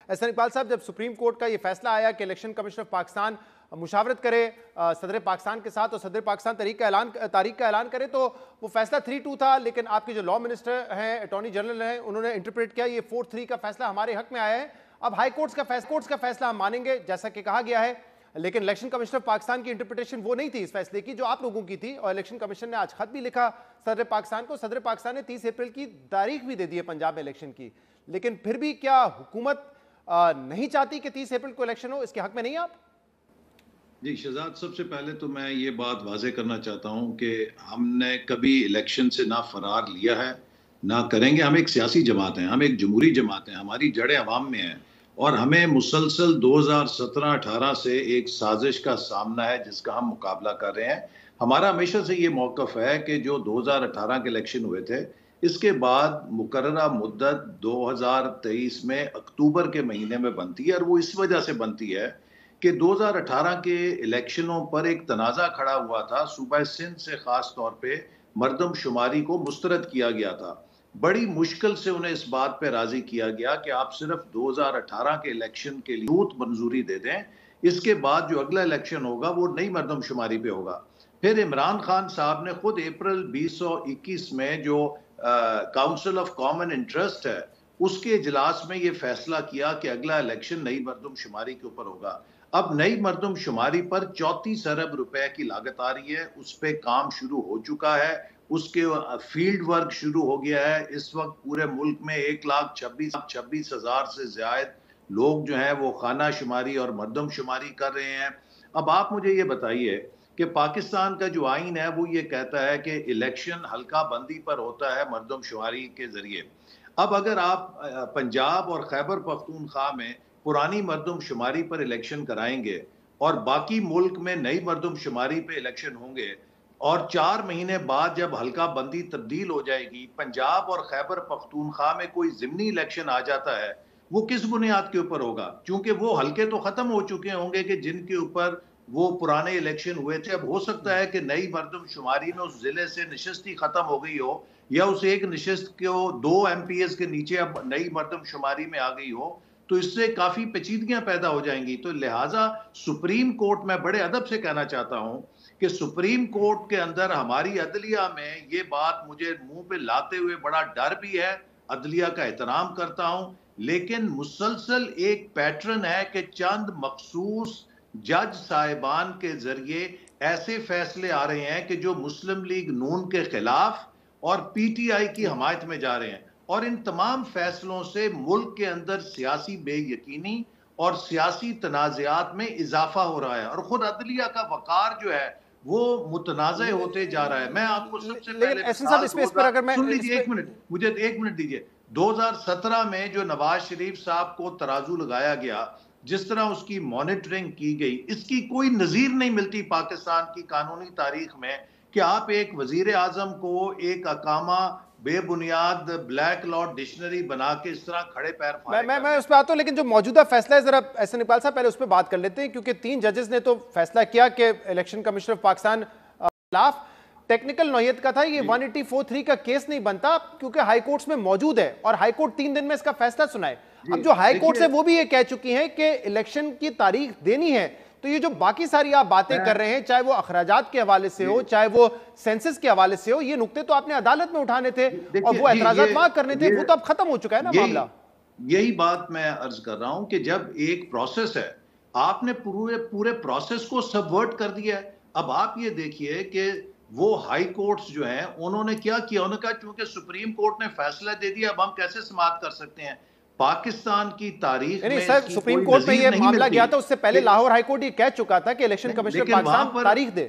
احسن اقبال صاحب، جب supreme court کا یہ فیصلہ آیا کہ الیکشن کمیشن آف پاکستان مشاورت کرے صدر پاکستان کے ساتھ اور صدر پاکستان تاریخ کا اعلان کرے، تو وہ فیصلہ 3-2 تھا، لیکن آپ کے جو لا منسٹر ہیں، اٹارنی جنرل ہیں، انہوں نے انٹرپریٹ کیا یہ 4-3 کا فیصلہ ہمارے حق میں آیا ہے، اب ہائی کورٹس کا فیصلہ ہم مانیں گے جیسا کہ کہا گیا ہے. لیکن الیکشن کمیشن آف پاکستان کی انٹرپریٹیشن وہ نہیں تھی اس فیصلے کی جو آپ لوگوں کی تھی، اور الیکشن کمیشن نے آج خط بھی لکھا صدر پاکستان کو. صدر پاکستان نے 30 اپریل کی تاریخ بھی دے دی ہے پنجاب میں الیکشن کی، لیکن پھر بھی کیا حکومت نہیں چاہتی کہ 30 اپریل کو الیکشن ہو؟ اس کے حق میں نہیں آپ؟ جی شہزاد، سب سے پہلے تو میں یہ بات واضح کرنا چاہتا ہوں کہ ہم نے کبھی الیکشن سے نہ فرار لیا ہے نہ کریں گے. ہم ایک سیاسی جماعت ہیں، ہم ایک جمہوری جماعت ہیں، ہماری جڑیں عوام میں ہیں، اور ہمیں مسلسل 2017-18 سے ایک سازش کا سامنا ہے جس کا ہم مقابلہ کر رہے ہیں. ہمارا ہمیشہ سے یہ موقف ہے کہ جو 2018 کے الیکشن ہوئے تھے، اس کے بعد مقررہ مدت 2023 میں اکتوبر کے مہینے میں بنتی ہے، اور وہ اس وجہ سے بنتی ہے کہ 2018 کے الیکشنوں پر ایک تنازع کھڑا ہوا تھا. صوبہ سندھ سے خاص طور پہ مردم شماری کو مسترد کیا گیا تھا. بڑی مشکل سے انہیں اس بات پہ راضی کیا گیا کہ آپ صرف 2018 کے الیکشن کے لیے منظوری دے دیں، اس کے بعد جو اگلا الیکشن ہوگا وہ نئی مردم شماری پہ ہوگا. پھر عمران خان صاحب نے خود اپریل 2021 میں جو کاؤنسل آف کامن انٹرسٹ ہے اس کے اجلاس میں یہ فیصلہ کیا کہ اگلا الیکشن نئی مردم شماری کے اوپر ہوگا. اب نئی مردم شماری پر 34 ارب روپے کی لاگت آ رہی ہے، اس پہ کام شروع ہو چکا ہے، اس کے فیلڈ ورک شروع ہو گیا ہے. اس وقت پورے ملک میں 1,26,000 سے زائد لوگ جو ہیں وہ خانہ شماری اور مردم شماری کر رہے ہیں. اب آپ مجھے یہ بتائیے کہ پاکستان کا جو آئین ہے وہ یہ کہتا ہے کہ الیکشن حلقہ بندی پر ہوتا ہے مردم شماری کے ذریعے. اب اگر آپ پنجاب اور خیبر پختونخوا میں پرانی مردم شماری پر الیکشن کرائیں گے اور باقی ملک میں نئی مردم شماری پہ الیکشن ہوں گے، اور 4 مہینے بعد جب حلقہ بندی تبدیل ہو جائے گی، پنجاب اور خیبر پختونخوا میں کوئی ضمنی الیکشن آ جاتا ہے، وہ کس بنیاد کے اوپر ہوگا؟ چونکہ وہ حلقے تو ختم ہو چکے ہوں گے کہ جن کے اوپر وہ پرانے الیکشن ہوئے تھے. اب ہو سکتا ہے کہ نئی مردم شماری میں اس ضلع سے نشست ہی ختم ہو گئی ہو، یا اس ایک نشست کو 2 MPs کے نیچے اب نئی مردم شماری میں آ گئی ہو، تو اس سے کافی پیچیدگیاں پیدا ہو جائیں گی. تو لہٰذا سپریم کورٹ، میں بڑے ادب سے کہنا چاہتا ہوں کہ سپریم کورٹ کے اندر ہماری عدلیہ میں یہ بات مجھے منہ پہ لاتے ہوئے بڑا ڈر بھی ہے. عدلیہ کا احترام کرتا ہوں، لیکن مسلسل ایک پیٹرن ہے کہ چند مخصوص جج صاحبان کے ذریعے ایسے فیصلے آ رہے ہیں کہ جو مسلم لیگ نون کے خلاف اور PTI کی حمایت میں جا رہے ہیں، اور ان تمام فیصلوں سے ملک کے اندر سیاسی بے یقینی اور سیاسی تنازعات میں اضافہ ہو رہا ہے، اور خود عدلیہ کا وقار جو ہے وہ متنازع ہوتے جا رہا ہے. میں آپ کو سب سے پہلے سن لیجیے، مجھے ایک منٹ دیجیے. 2017 میں جو نواز شریف صاحب کو ترازو لگایا گیا، جس طرح اس کی مانیٹرنگ کی گئی، اس کی کوئی نظیر نہیں ملتی پاکستان کی قانونی تاریخ میں کہ آپ ایک وزیر اعظم کو ایک اقامہ بے بنیاد بلیک لا ڈکشنری بنا کے اس طرح کھڑے پیر میں اس پہ آتا ہوں، لیکن جو موجودہ فیصلہ ہے ذرا احسن اقبال صاحب پہلے اس پہ بات کر لیتے ہیں، کیونکہ 3 ججز نے تو فیصلہ کیا کہ الیکشن کمیشن آف پاکستان خلاف ٹیکنیکل نوعیت کا تھا. یہ 184(3) کا کیس نہیں بنتا کیونکہ ہائی کورٹس میں موجود ہے، اور ہائی کورٹ 3 دن میں اس کا فیصلہ سنائے. اب جو ہائی کورٹس ہے وہ بھی یہ کہہ چکی ہیں کہ الیکشن کی تاریخ دینی ہے. تو یہ جو باقی ساری آپ باتیں کر رہے ہیں، چاہے وہ اخراجات کے حوالے سے ہو، چاہے وہ سینسس کے حوالے سے ہو، یہ نقطے تو آپ نے عدالت میں اٹھانے تھے اور وہ اعتراضات وہاں کرنے تھے، وہ تو اب ختم ہو چکا ہے نا معاملہ. یہی بات میں عرض کر رہا ہوں کہ جب ایک پروسیس ہے، آپ نے پورے پروسیس کو سبورٹ کر دیا ہے. اب آپ یہ دیکھیے کہ وہ ہائی کورٹس جو ہیں انہوں نے کیا کیا، انہوں نے کہا چونکہ سپریم کورٹ نے فیصلہ دے دیا اب ہم کیسے سماعت کر سکتے ہیں. پاکستان کی تاریخ میں سر سپریم کورٹ میں یہ معاملہ گیا تھا، اس سے پہلے لاہور ہائی کورٹ یہ کہہ چکا تھا کہ الیکشن کمیشن پاکستان تاریخ دے.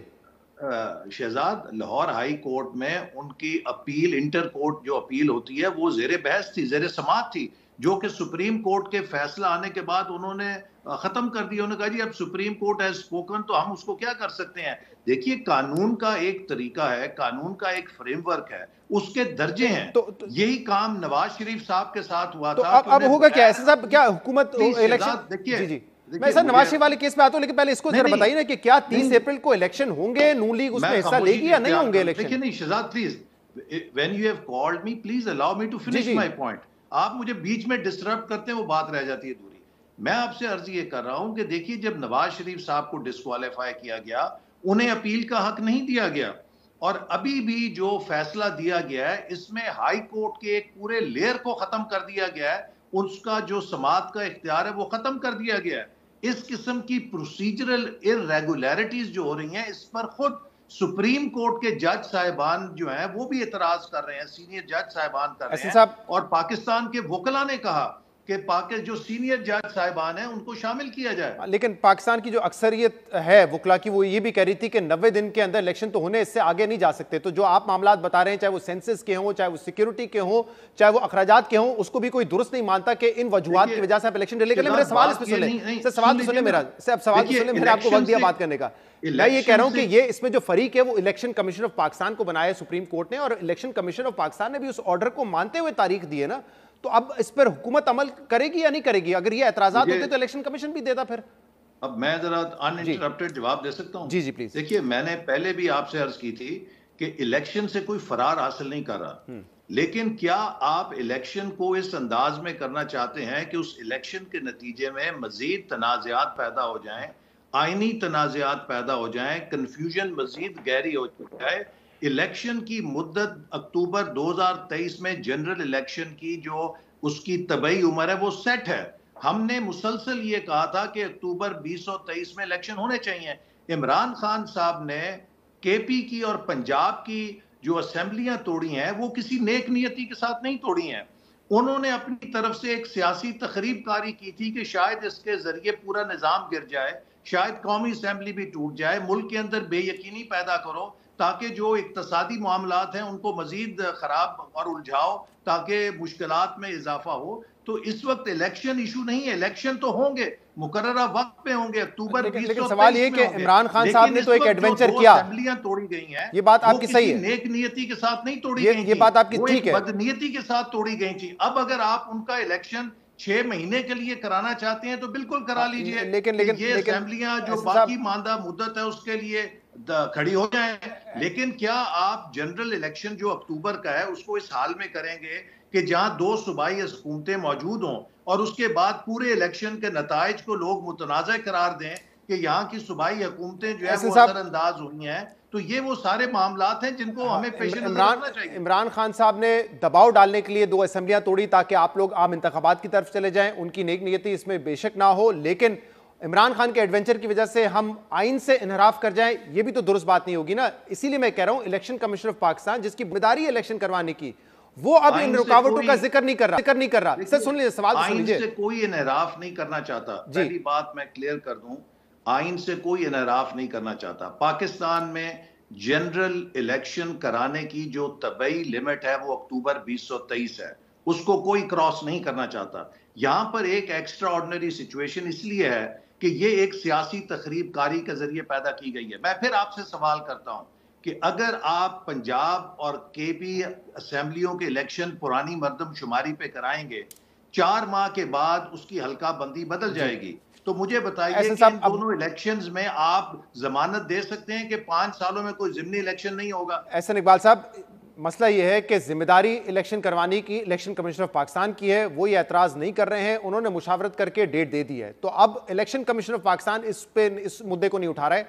شہزاد، لاہور ہائی کورٹ میں ان کی اپیل، انٹر کورٹ جو اپیل ہوتی ہے وہ زیر بحث تھی، زیر سماعت تھی، جو کہ سپریم کورٹ کے فیصلہ آنے کے بعد انہوں نے ختم کر دیا. انہوں نے کہا جی اب سپریم کورٹ ہیز اسپوکن تو ہم اس کو کیا کر سکتے ہیں. دیکھیے قانون کا ایک طریقہ ہے، قانون کا ایک فریم ورک ہے، اس کے درجے ہیں. یہی کام نواز شریف صاحب کے ساتھ ہوا تھا. اب ہوگا کیا ایسے صاحب، کیا حکومت الیکشن، جی میں سر نواز شریف والے کیس پہ آتا ہوں، لیکن پہلے اس کو ذرا بتائیے نا کہ کیا 30 اپریل کو الیکشن ہوں گے، نون لیگ اس میں حصہ لے گی یا نہیں ہوں گے الیکشن؟ دیکھیے نہیں Shahzad, please when you have called me please allow me to finish my point. آپ مجھے بیچ میں ڈسٹرب کرتے ہیں، وہ بات رہ جاتی ہے دوری. میں آپ سے عرض یہ کر رہا ہوں کہ دیکھیے جب نواز شریف صاحب کو ڈسکوالیفائی کیا گیا انہیں اپیل کا حق نہیں دیا گیا، اور ابھی بھی جو فیصلہ دیا گیا ہے اس میں ہائی کورٹ کے ایک پورے لیئر کو ختم کر دیا گیا ہے، اس کا جو سماعت کا اختیار ہے وہ ختم کر دیا گیا ہے۔ اس قسم کی پروسیجرل irregularities جو ہو رہی ہیں اس پر خود سپریم کورٹ کے جج صاحبان جو ہیں وہ بھی اعتراض کر رہے ہیں، سینئر جج صاحبان کر رہے احسن ہیں، صاحب، اور پاکستان کے وکلاء نے کہا کہ جو سینئر جج صاحبان ہیں ان کو شامل کیا جائے۔ لیکن پاکستان کی جو اکثریت ہے وکلا کی وہ یہ بھی کہہ رہی تھی کہ 90 دن کے اندر الیکشن تو ہونے، اس سے آگے نہیں جا سکتے، تو جو آپ معاملات بتا رہے ہیں چاہے وہ سینسس کے ہوں، چاہے وہ سیکیورٹی کے ہوں، چاہے وہ اخراجات کے ہوں، اس کو بھی کوئی درست نہیں مانتا کہ ان وجوہات کی وجہ سے آپ الیکشن ڈیلے کریں۔ میرے سوال اس پہ سن لیں سر، سوال تو سن لیں میرا، اب سوال تو سن لیں، میں نے آپ کو وقت دیا بات کرنے کا۔ میں یہ کہہ رہا ہوں کہ یہ اس میں جو فریق ہے وہ الیکشن کمیشن آف پاکستان کو بنایا سپریم کورٹ نے، اور الیکشن کمیشن آف پاکستان نے بھی اس آرڈر کو مانتے ہوئے تاریخ دی ہے نا، تو اب اس پر حکومت عمل کرے گی یا نہیں کرے گی؟ اگر یہ اعتراضات ہوتے تو الیکشن کمیشن بھی دیتا پھر۔ اب میں ذرا ان انٹرپٹڈ جواب دے سکتا ہوں؟ جی جی پلیز۔ دیکھیے میں نے پہلے بھی آپ سے عرض کی تھی کہ الیکشن سے کوئی فرار حاصل نہیں کر رہا، لیکن کیا آپ الیکشن کو اس انداز میں کرنا چاہتے ہیں کہ اس الیکشن کے نتیجے میں مزید تنازعات پیدا ہو جائیں، آئینی تنازعات پیدا ہو جائیں، کنفیوژن مزید گہری ہو جائے؟ الیکشن کی مدت اکتوبر 2023 میں جنرل الیکشن کی جو اس کی طبعی عمر ہے وہ سیٹ ہے۔ ہم نے مسلسل یہ کہا تھا کہ اکتوبر 2023 میں الیکشن ہونے چاہیے۔ عمران خان صاحب نے کے پی کی اور پنجاب کی جو اسمبلیاں توڑی ہیں وہ کسی نیک نیتی کے ساتھ نہیں توڑی ہیں، انہوں نے اپنی طرف سے ایک سیاسی تخریب کاری کی تھی کہ شاید اس کے ذریعے پورا نظام گر جائے، شاید قومی اسمبلی بھی ٹوٹ جائے، ملک کے اندر بے یقینی پیدا کرو تاکہ جو اقتصادی معاملات ہیں ان کو مزید خراب اور الجھاؤ تاکہ مشکلات میں اضافہ ہو۔ تو اس وقت الیکشن ایشو نہیں ہے، الیکشن تو ہوں گے، مقررہ وقت پہ ہوں گے، اکتوبر 2023 لیکن سوال یہ کہ عمران خان صاحب نے تو ایک ایڈونچر کیا، کیا، اسمبلیاں توڑی گئی ہیں، یہ بات آپ کی صحیح ہے، نیک نیتی کے ساتھ نہیں توڑی گئی یہ بات آپ کی ٹھیک ہے، وہ ایک بدنیتی کے ساتھ توڑی گئی تھی۔ اب اگر آپ ان کا الیکشن 6 مہینے کے لیے کرانا چاہتے ہیں تو بالکل کرا لیجئے، لیکن یہ اسمبلیاں جو باقی ماندہ مدت ہے اس کے لیے کھڑی ہو جائیں۔ لیکن کیا آپ جنرل الیکشن جو اکتوبر کا ہے اس کو اس حال میں کریں گے کہ جہاں 2 صوبائی حکومتیں موجود ہوں اور اس کے بعد پورے الیکشن کے نتائج کو لوگ متنازع قرار دیں کہ یہاں کی صوبائی حکومتیں جو ہے وہ اثر انداز ہوئی ہیں؟ تو یہ وہ سارے معاملات ہیں جن کو ہمیں پیش نظر رکھنا چاہیے۔ عمران خان صاحب نے دباؤ ڈالنے کے لیے 2 اسمبلیاں توڑی تاکہ آپ لوگ عام انتخابات کی طرف چلے جائیں، ان کی نیک نیتی اس میں بے شک نہ ہو، لیکن عمران خان کے ایڈونچر کی وجہ سے ہم آئین سے انحراف کر جائیں، یہ بھی تو درست بات نہیں ہوگی نا۔ اسی لیے میں کہہ رہا ہوں الیکشن کمیشن آف پاکستان جس کی ذمہ داری ہے الیکشن کروانے کی، وہ اب ان رکاوٹوں کا ذکر نہیں کر رہا۔ سر سن لیجیے، سوال سن لیجیے۔ آئین سے کوئی انحراف نہیں کرنا چاہتا، پہلی بات میں کلیئر کر دوں، آئین سے کوئی انحراف نہیں کرنا چاہتا۔ پاکستان میں جنرل الیکشن کرانے کی جو طبعی لمٹ ہے وہ اکتوبر 2023 ہے، اس کو کوئی کراس نہیں کرنا چاہتا۔ یہاں پر ایک ایکسٹرا آرڈنری سچویشن اس لیے ہے کہ یہ ایک سیاسی تخریب کاری کے ذریعے پیدا کی گئی ہے۔ میں پھر آپ سے سوال کرتا ہوں کہ اگر آپ پنجاب اور کے پی اسمبلیوں کے الیکشن پرانی مردم شماری پہ کرائیں گے، 4 ماہ کے بعد اس کی حلقہ بندی بدل جائے گی، تو مجھے بتائیے کہ ان دونوں الیکشنز میں آپ ضمانت دے سکتے ہیں کہ 5 سالوں میں کوئی ضمنی الیکشن نہیں ہوگا؟ احسن اقبال صاحب، مسئلہ یہ ہے کہ ذمہ داری الیکشن کروانے کی الیکشن کمیشن آف پاکستان کی ہے، وہ یہ اعتراض نہیں کر رہے ہیں، انہوں نے مشاورت کر کے ڈیٹ دے دی ہے، تو اب الیکشن کمیشن آف پاکستان اس مدعے کو نہیں اٹھا رہا ہے،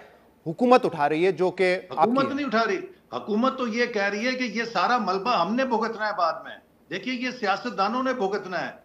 حکومت اٹھا رہی ہے، جو کہ حکومت نہیں اٹھا رہی، حکومت تو یہ کہہ رہی ہے کہ یہ سارا ملبہ ہم نے بھگتنا ہے بعد میں۔ دیکھیے یہ سیاستدانوں نے بھگتنا ہے،